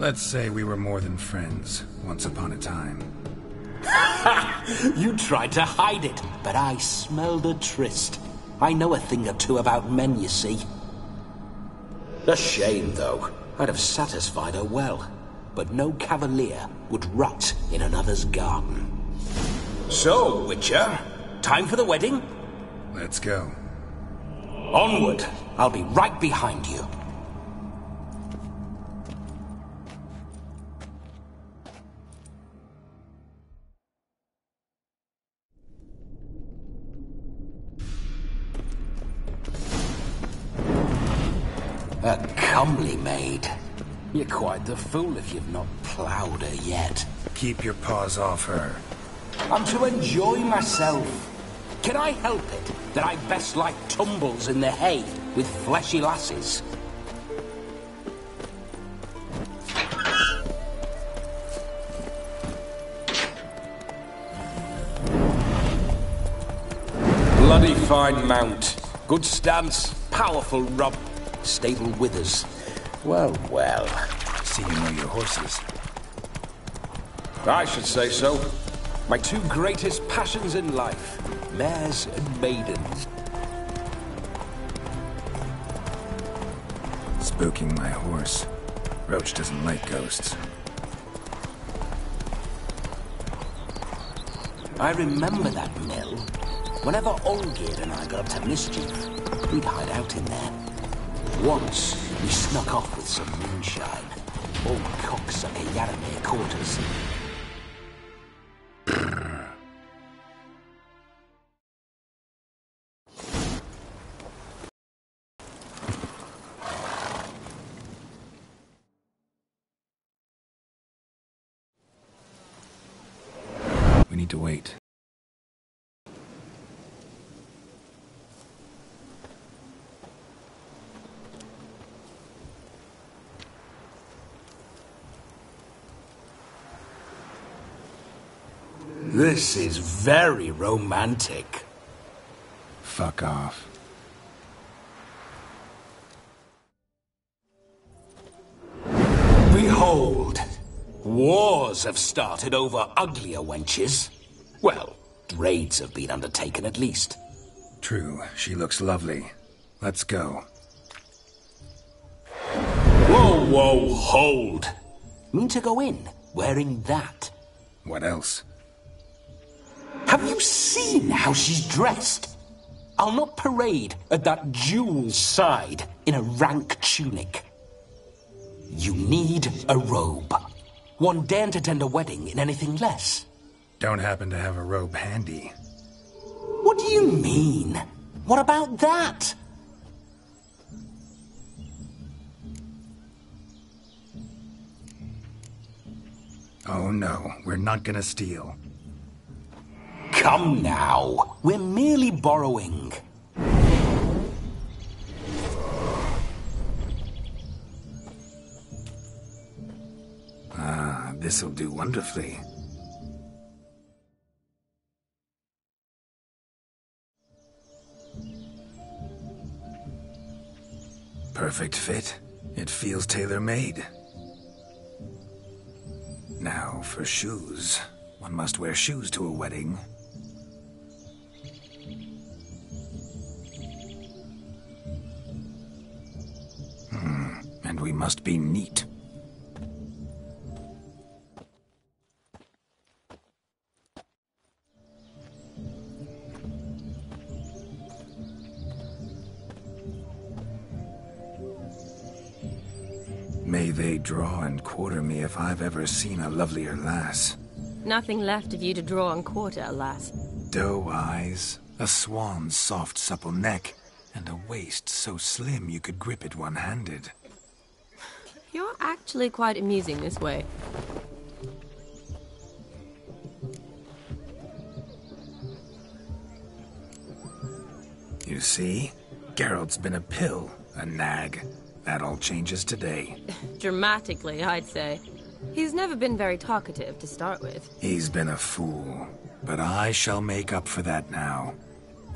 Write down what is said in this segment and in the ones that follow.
Let's say we were more than friends, once upon a time. You tried to hide it, but I smelled a tryst. I know a thing or two about men, you see. A shame, though. I'd have satisfied her well. But no cavalier would rot in another's garden. So, Witcher, time for the wedding? Let's go. Onward. I'll be right behind you. A comely maid. You're quite the fool if you've not ploughed her yet. Keep your paws off her. I'm to enjoy myself. Can I help it that I best like tumbles in the hay with fleshy lasses? Bloody fine mount. Good stance, powerful rub. Stable withers. Well, well. See you know your horses. I should say so. My two greatest passions in life. Mares and maidens. Spooking my horse. Roach doesn't like ghosts. I remember that mill. Whenever Olgerd and I got up to mischief, we'd hide out in there. Once, we snuck off with some moonshine. Old cocksucker Yaramir caught us. We need to wait. This is very romantic. Fuck off. Behold! Wars have started over uglier wenches. Well, raids have been undertaken at least. True, she looks lovely. Let's go. Whoa, whoa, hold! Mean to go in, wearing that? What else? Have you seen how she's dressed? I'll not parade at that jewel's side in a rank tunic. You need a robe. One daren't attend a wedding in anything less. Don't happen to have a robe handy. What do you mean? What about that? Oh no, we're not gonna steal. Come now, we're merely borrowing. Ah, this'll do wonderfully. Perfect fit. It feels tailor-made. Now, for shoes. One must wear shoes to a wedding. And we must be neat. May they draw and quarter me if I've ever seen a lovelier lass. Nothing left of you to draw and quarter, alas. Doe eyes, a swan's soft supple neck, and a waist so slim you could grip it one-handed. You're actually quite amusing this way. You see? Geralt's been a pill, a nag. That all changes today. Dramatically, I'd say. He's never been very talkative to start with. He's been a fool, but I shall make up for that now.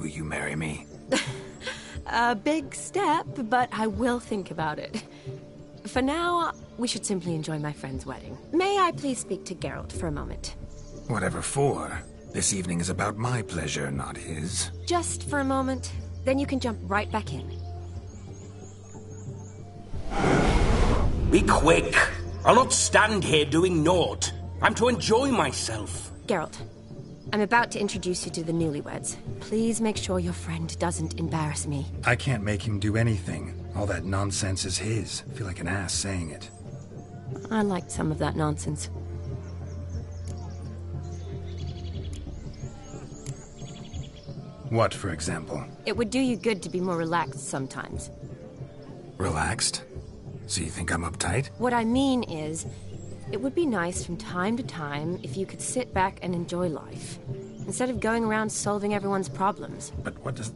Will you marry me? A big step, but I will think about it. For now, we should simply enjoy my friend's wedding. May I please speak to Geralt for a moment? Whatever for. This evening is about my pleasure, not his. Just for a moment, then you can jump right back in. Be quick! I'll not stand here doing naught. I'm to enjoy myself. Geralt, I'm about to introduce you to the newlyweds. Please make sure your friend doesn't embarrass me. I can't make him do anything. All that nonsense is his. I feel like an ass saying it. I liked some of that nonsense. What, for example? It would do you good to be more relaxed sometimes. Relaxed? So you think I'm uptight? What I mean is, it would be nice from time to time if you could sit back and enjoy life, instead of going around solving everyone's problems. But what does...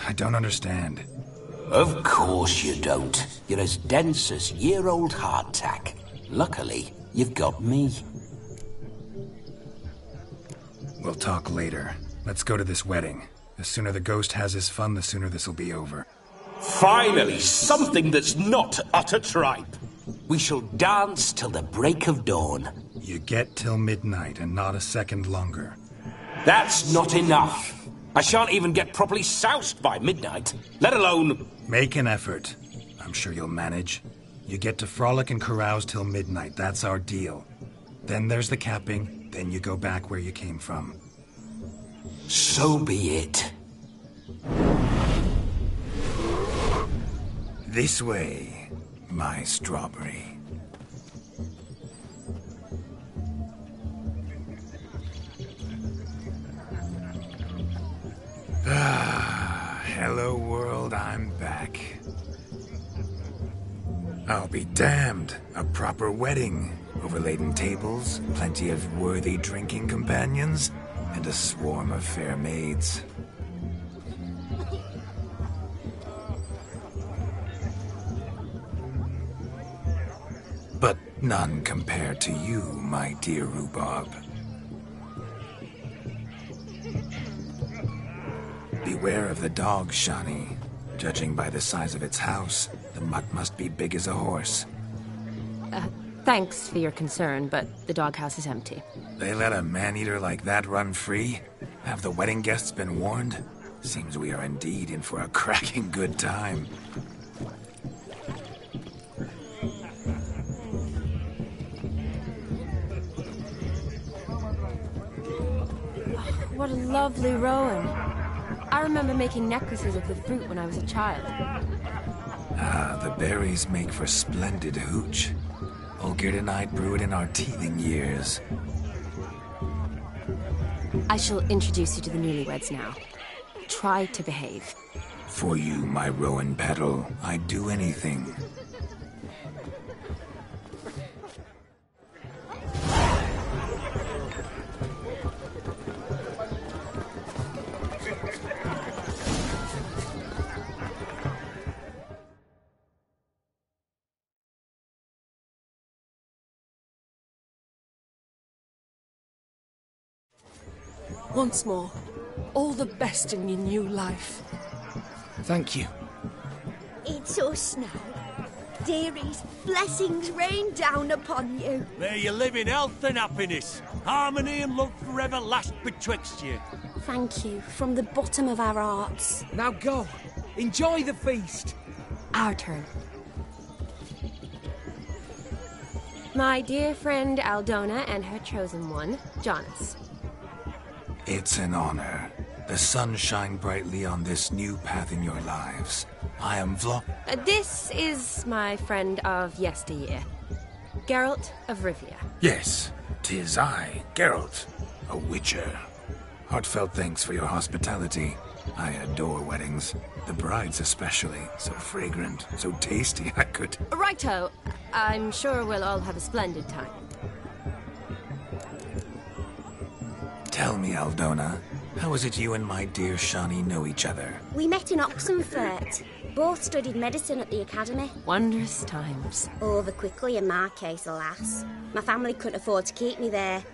I don't understand. Of course you don't. You're as dense as year-old hardtack. Luckily, you've got me. We'll talk later. Let's go to this wedding. The sooner the ghost has his fun, the sooner this'll be over. Finally, something that's not utter tripe. We shall dance till the break of dawn. You get till midnight and not a second longer. That's not enough. I shan't even get properly soused by midnight, let alone... Make an effort. I'm sure you'll manage. You get to frolic and carouse till midnight. That's our deal. Then there's the capping. Then you go back where you came from. So be it. This way, my strawberry. Hello world, I'm back. I'll be damned. A proper wedding. Overladen tables, plenty of worthy drinking companions, and a swarm of fair maids. But none compared to you, my dear rhubarb. Beware of the dog, Shani. Judging by the size of its house, the mutt must be big as a horse. Thanks for your concern, but the doghouse is empty. They let a man-eater like that run free? Have the wedding guests been warned? Seems we are indeed in for a cracking good time. What a lovely rowan. I remember making necklaces of the fruit when I was a child. Ah, the berries make for splendid hooch. Olgierd and I brew it in our teething years. I shall introduce you to the newlyweds now. Try to behave. For you, my rowan petal, I'd do anything. Once more, all the best in your new life. Thank you. It's us now. Dearies, blessings rain down upon you. May you live in health and happiness. Harmony and love forever last betwixt you. Thank you from the bottom of our hearts. Now go. Enjoy the feast. Our turn. My dear friend Aldona and her chosen one, Jonas. It's an honor. The sun shine brightly on this new path in your lives. I am This is my friend of yesteryear, Geralt of Rivia. Yes, 'tis I, Geralt, a witcher. Heartfelt thanks for your hospitality. I adore weddings. The brides especially. So fragrant, so tasty, I could... Righto. I'm sure we'll all have a splendid time. Tell me, Aldona, how is it you and my dear Shani know each other? We met in Oxenfurt. Both studied medicine at the academy. Wondrous times. Over quickly in my case, alas. My family couldn't afford to keep me there.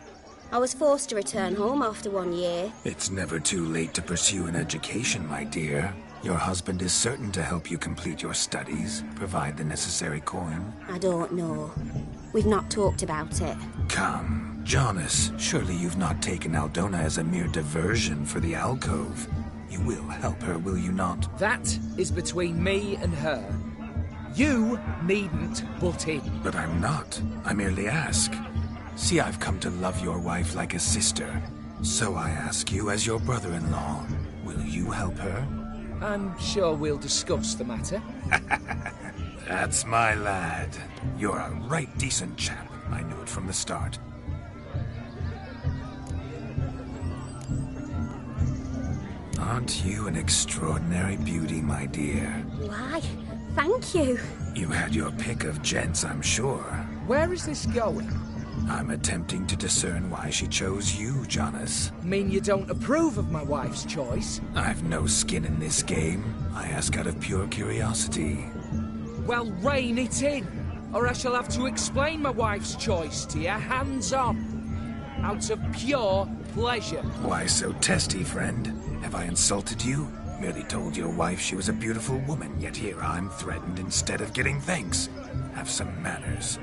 I was forced to return home after 1 year. It's never too late to pursue an education, my dear. Your husband is certain to help you complete your studies, provide the necessary coin. I don't know. We've not talked about it. Come, Jonas, surely you've not taken Aldona as a mere diversion for the alcove. You will help her, will you not? That is between me and her. You needn't butt in. But I'm not. I merely ask. See, I've come to love your wife like a sister. So I ask you as your brother-in-law, will you help her? I'm sure we'll discuss the matter. That's my lad. You're a right decent chap. I knew it from the start. Aren't you an extraordinary beauty, my dear? Why, thank you. You had your pick of gents, I'm sure. Where is this going? I'm attempting to discern why she chose you, Jonas. Mean you don't approve of my wife's choice? I've no skin in this game. I ask out of pure curiosity. Well, rein it in, or I shall have to explain my wife's choice to you, hands on. Out of pure pleasure. Why so testy, friend? Have I insulted you? Merely told your wife she was a beautiful woman, yet here I'm threatened instead of getting thanks. Have some manners.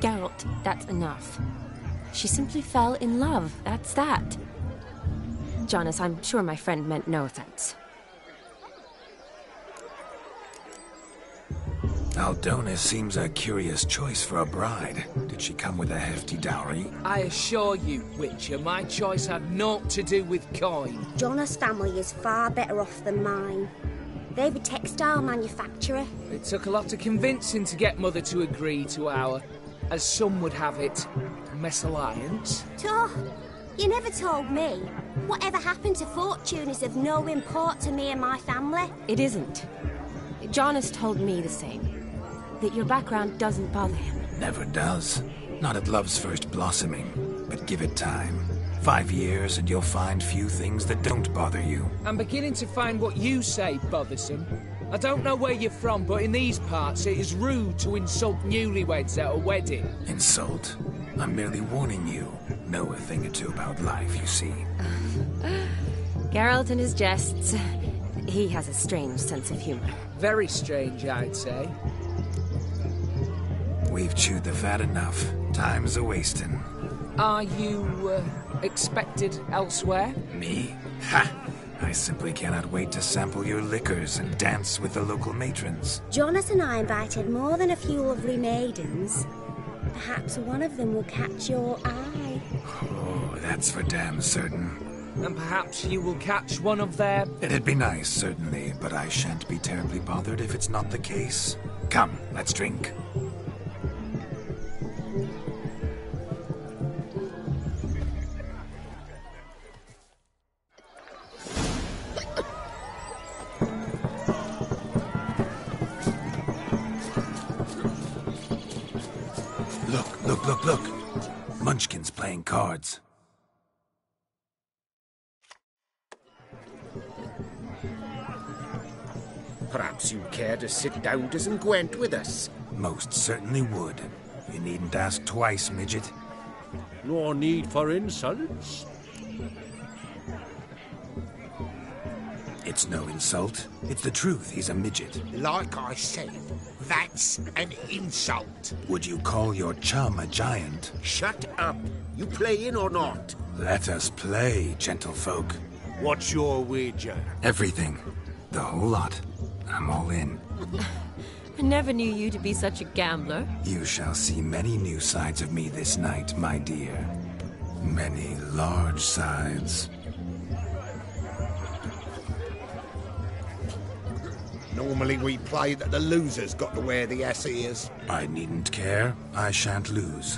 Geralt, that's enough. She simply fell in love, that's that. Jonas, I'm sure my friend meant no offense. Aldona seems a curious choice for a bride. Did she come with a hefty dowry? I assure you, Witcher, my choice had naught to do with coin. Jonas' family is far better off than mine. They're a textile manufacturer. It took a lot of convincing to get Mother to agree to our, as some would have it, mesalliance. You never told me. Whatever happened to fortune is of no import to me and my family. It isn't. Jonas told me the same. That your background doesn't bother him. Never does. Not at love's first blossoming. But give it time. 5 years and you'll find few things that don't bother you. I'm beginning to find what you say bothersome. I don't know where you're from, but in these parts it is rude to insult newlyweds at a wedding. Insult? I'm merely warning you. Know a thing or two about life, you see. Geralt and his jests. He has a strange sense of humor. Very strange, I'd say. We've chewed the fat enough. Time's a-wasting. Are you, expected elsewhere? Me? Ha! I simply cannot wait to sample your liquors and dance with the local matrons. Jonas and I invited more than a few lovely maidens. Perhaps one of them will catch your eye. Oh, that's for damn certain. And perhaps you will catch one of their... It'd be nice, certainly, but I shan't be terribly bothered if it's not the case. Come, let's drink. Look. Munchkin's playing cards. Perhaps you'd care to sit down to some Gwent with us. Most certainly would. You needn't ask twice, midget. No need for insults. It's no insult. It's the truth. He's a midget. Like I said, that's an insult. Would you call your chum a giant? Shut up. You playing or not? Let us play, gentlefolk. What's your wager? Everything. The whole lot. I'm all in. I never knew you to be such a gambler. You shall see many new sides of me this night, my dear. Many large sides. Normally we play that the loser's got to wear the ass ears. I needn't care. I shan't lose.